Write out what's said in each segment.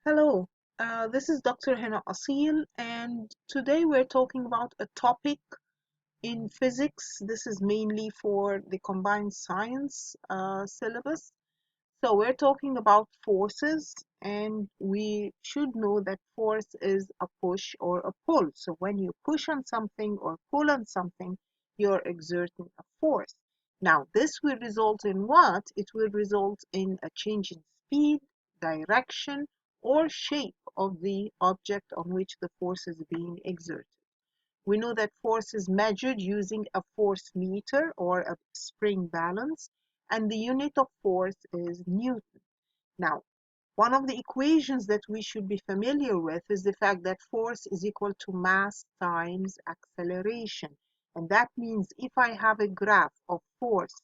Hello, this is Dr. Hanaa Assil, and today we're talking about a topic in physics. This is mainly for the combined science syllabus. So we're talking about forces, and we should know that force is a push or a pull. So when you push on something or pull on something, you're exerting a force. Now, this will result in what? It will result in a change in speed, direction, or shape of the object on which the force is being exerted. We know that force is measured using a force meter or a spring balance, and the unit of force is Newton. Now, one of the equations that we should be familiar with is the fact that force is equal to mass times acceleration. And that means if I have a graph of force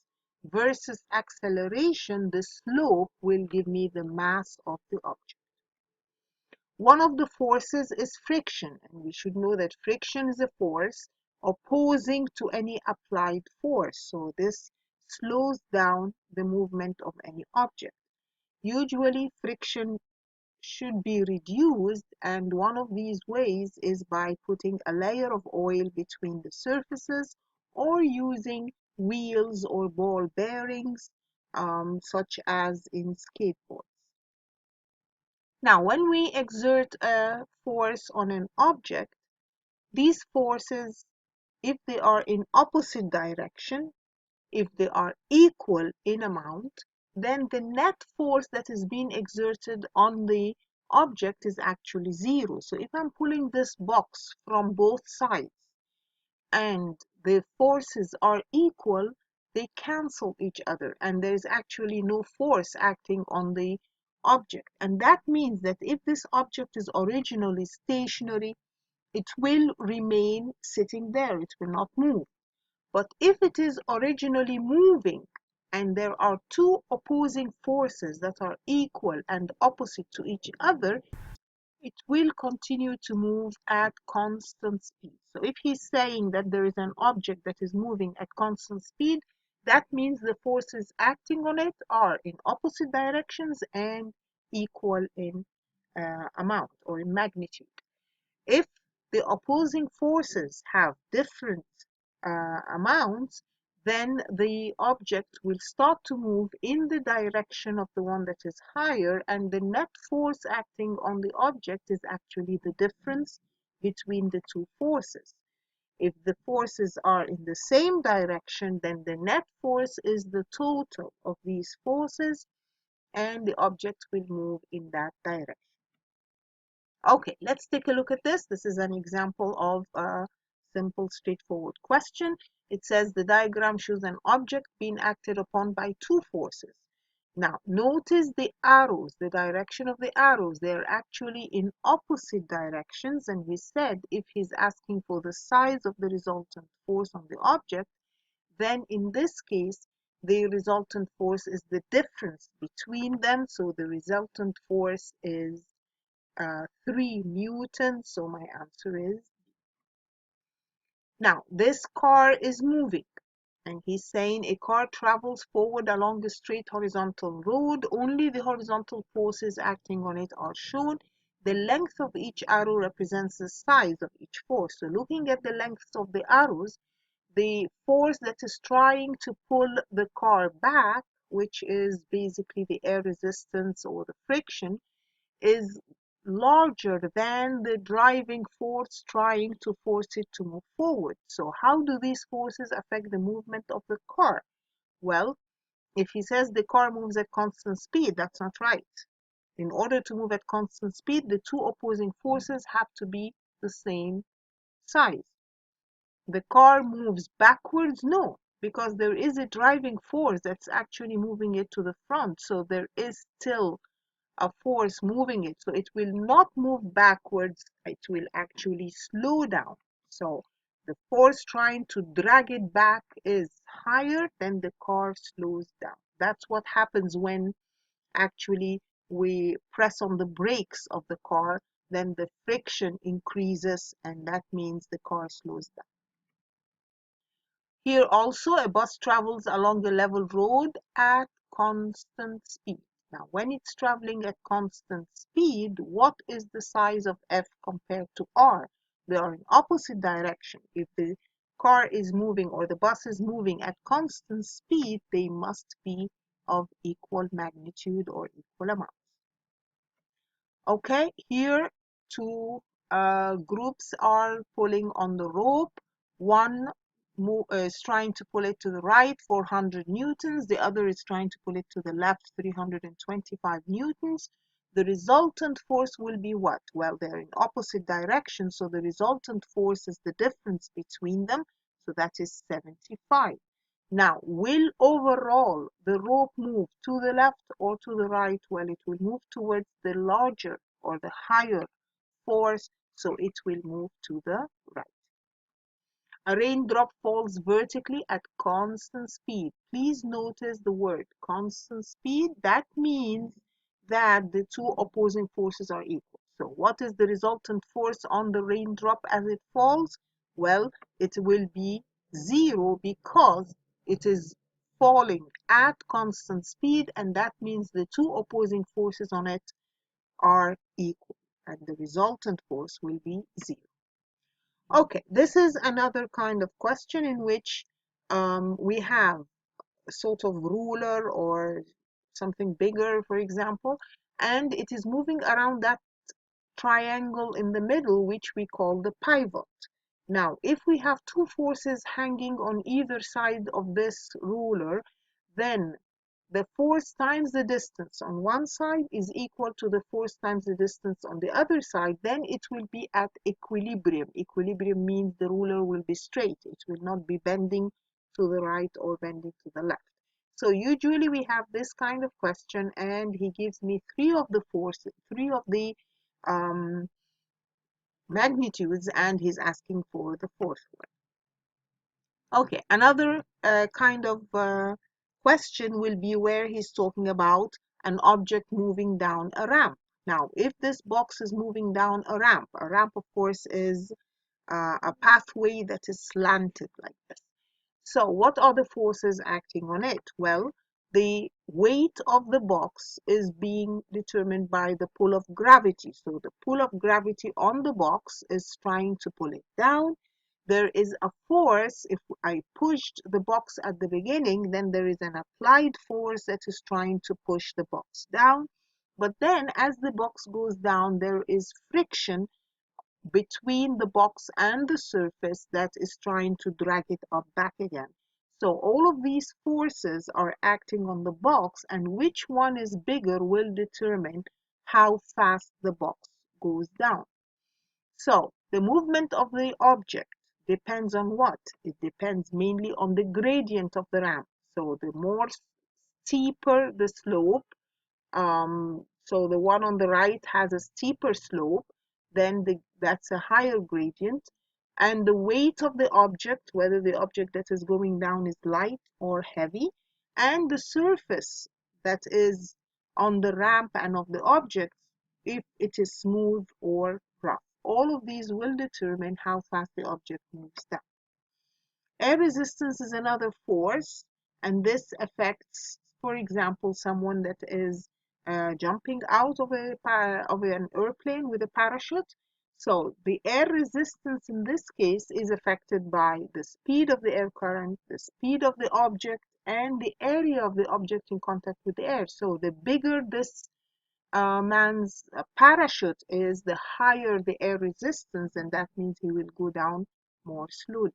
versus acceleration, the slope will give me the mass of the object. One of the forces is friction, and we should know that friction is a force opposing to any applied force. So this slows down the movement of any object. Usually friction should be reduced, and one of these ways is by putting a layer of oil between the surfaces or using wheels or ball bearings, such as in skateboards. Now, when we exert a force on an object, these forces, if they are in opposite direction, if they are equal in amount, then the net force that is being exerted on the object is actually zero. So if I'm pulling this box from both sides and the forces are equal, they cancel each other and there is actually no force acting on the object. And that means that if this object is originally stationary, it will remain sitting there, it will not move. But if it is originally moving and there are two opposing forces that are equal and opposite to each other, it will continue to move at constant speed. So if he's saying that there is an object that is moving at constant speed, that means the forces acting on it are in opposite directions and equal in amount or in magnitude. If the opposing forces have different amounts, then the object will start to move in the direction of the one that is higher, and the net force acting on the object is actually the difference between the two forces. If the forces are in the same direction, then the net force is the total of these forces, and the object will move in that direction. Okay, let's take a look at this. This is an example of a simple, straightforward question. It says the diagram shows an object being acted upon by two forces. Now, notice the arrows, the direction of the arrows. They're actually in opposite directions. And we said if he's asking for the size of the resultant force on the object, then in this case, the resultant force is the difference between them. So the resultant force is 3 newtons, so my answer is. Now, this car is moving, and he's saying a car travels forward along a straight horizontal road. Only the horizontal forces acting on it are shown. The length of each arrow represents the size of each force. So looking at the lengths of the arrows, the force that is trying to pull the car back, which is basically the air resistance or the friction, is larger than the driving force trying to force it to move forward. So how do these forces affect the movement of the car? Well, if he says the car moves at constant speed, that's not right. In order to move at constant speed, the two opposing forces have to be the same size. The car moves backwards? No, because there is a driving force that's actually moving it to the front. So there is still a force moving it. So it will not move backwards, it will actually slow down. So the force trying to drag it back is higher, than the car slows down. That's what happens when actually we press on the brakes of the car, then the friction increases and that means the car slows down. Here also a bus travels along a level road at constant speed. Now, when it's traveling at constant speed, what is the size of F compared to R? They are in opposite direction. If the car is moving or the bus is moving at constant speed, they must be of equal magnitude or equal amount. Okay, here two groups are pulling on the rope. One is trying to pull it to the right, 400 newtons. The other is trying to pull it to the left, 325 newtons. The resultant force will be what? Well, they're in opposite directions, so the resultant force is the difference between them, so that is 75. Now, will overall the rope move to the left or to the right? Well, it will move towards the larger or the higher force, so it will move to the right. A raindrop falls vertically at constant speed. Please notice the word constant speed. That means that the two opposing forces are equal. So what is the resultant force on the raindrop as it falls? Well, it will be 0 because it is falling at constant speed, and that means the two opposing forces on it are equal, and the resultant force will be 0. Okay, this is another kind of question in which we have a sort of ruler or something bigger, for example, and it is moving around that triangle in the middle, which we call the pivot. Now, if we have two forces hanging on either side of this ruler, then the force times the distance on one side is equal to the force times the distance on the other side. Then it will be at equilibrium. Equilibrium means the ruler will be straight. It will not be bending to the right or bending to the left. So usually we have this kind of question, and he gives me three of the forces, three of the magnitudes, and he's asking for the fourth one. Okay, another kind of question will be where he's talking about an object moving down a ramp. Now, if this box is moving down a ramp of course is a pathway that is slanted like this. So what are the forces acting on it? Well, the weight of the box is being determined by the pull of gravity. So the pull of gravity on the box is trying to pull it down. There is a force. If I pushed the box at the beginning, then there is an applied force that is trying to push the box down. But then as the box goes down, there is friction between the box and the surface that is trying to drag it up back again. So all of these forces are acting on the box, and which one is bigger will determine how fast the box goes down. So the movement of the object depends on what? It depends mainly on the gradient of the ramp. So the more steeper the slope, so the one on the right has a steeper slope, then that's a higher gradient. And the weight of the object, whether the object that is going down is light or heavy, and the surface that is on the ramp and of the object, if it is smooth or rough. All of these will determine how fast the object moves down. Air resistance is another force, and this affects, for example, someone that is jumping out of an airplane with a parachute. So the air resistance in this case is affected by the speed of the air current, the speed of the object, and the area of the object in contact with the air. So the bigger this man's parachute is, the higher the air resistance, and that means he will go down more slowly.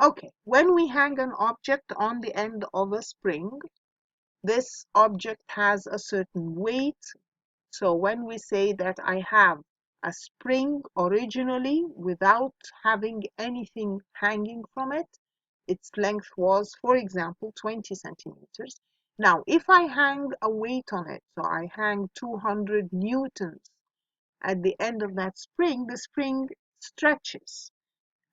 Okay, when we hang an object on the end of a spring, this object has a certain weight. So when we say that I have a spring originally without having anything hanging from it, its length was, for example, 20 centimeters. Now, if I hang a weight on it, so I hang 200 newtons at the end of that spring, the spring stretches.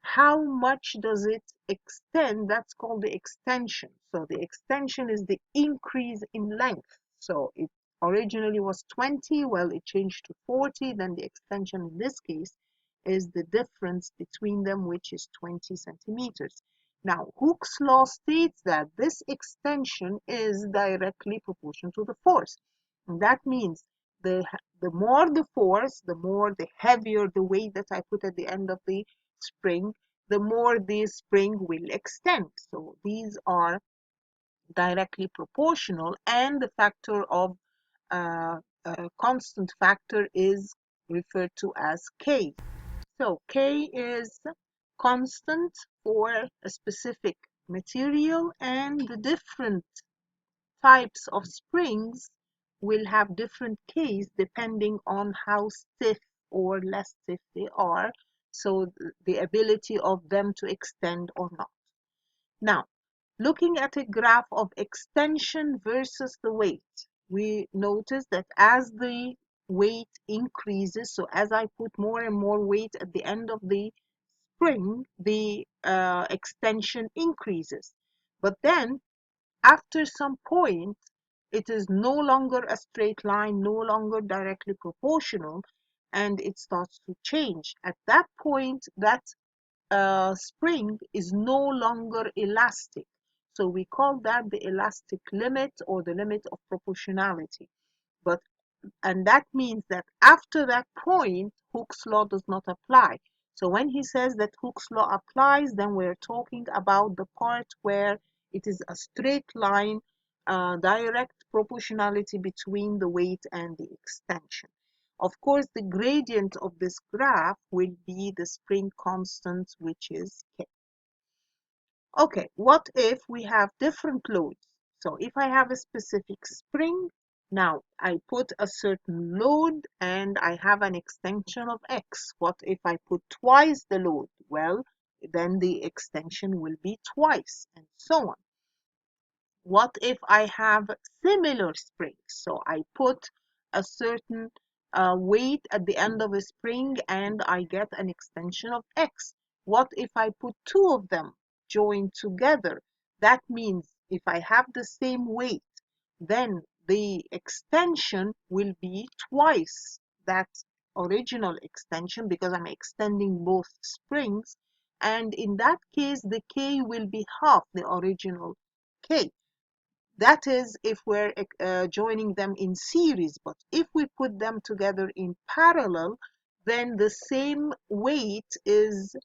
How much does it extend? That's called the extension. So the extension is the increase in length. So it originally was 20, well, it changed to 40, then the extension in this case is the difference between them, which is 20 centimeters. Now, Hooke's law states that this extension is directly proportional to the force. And that means the more the force, the heavier the weight that I put at the end of the spring, the more the spring will extend. So these are directly proportional, and the factor of constant factor is referred to as K. So K is constant for a specific material, and the different types of springs will have different Ks depending on how stiff or less stiff they are, so the ability of them to extend or not. Now, looking at a graph of extension versus the weight, we notice that as the weight increases, so as I put more and more weight at the end of the spring, the extension increases. But then, after some point, it is no longer a straight line, no longer directly proportional, and it starts to change. At that point, that spring is no longer elastic. So we call that the elastic limit or the limit of proportionality. But and that means that after that point, Hooke's law does not apply. So when he says that Hooke's law applies, then we're talking about the part where it is a straight line, direct proportionality between the weight and the extension. Of course, the gradient of this graph will be the spring constant, which is K. Okay, what if we have different loads? So if I have a specific spring, now I put a certain load and I have an extension of X. What if I put twice the load? Well, then the extension will be twice, and so on. What if I have similar springs? So I put a certain weight at the end of a spring and I get an extension of X. What if I put two of them joined together? That means if I have the same weight, then the extension will be twice that original extension because I'm extending both springs. And in that case, the K will be half the original K. That is if we're joining them in series, but if we put them together in parallel, then the same weight is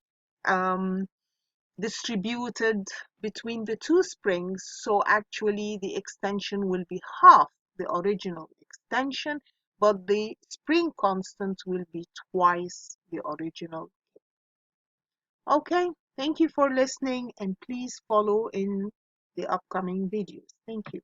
um, distributed between the two springs, so actually the extension will be half the original extension, but the spring constant will be twice the original. Okay, thank you for listening, and please follow in the upcoming videos. Thank you.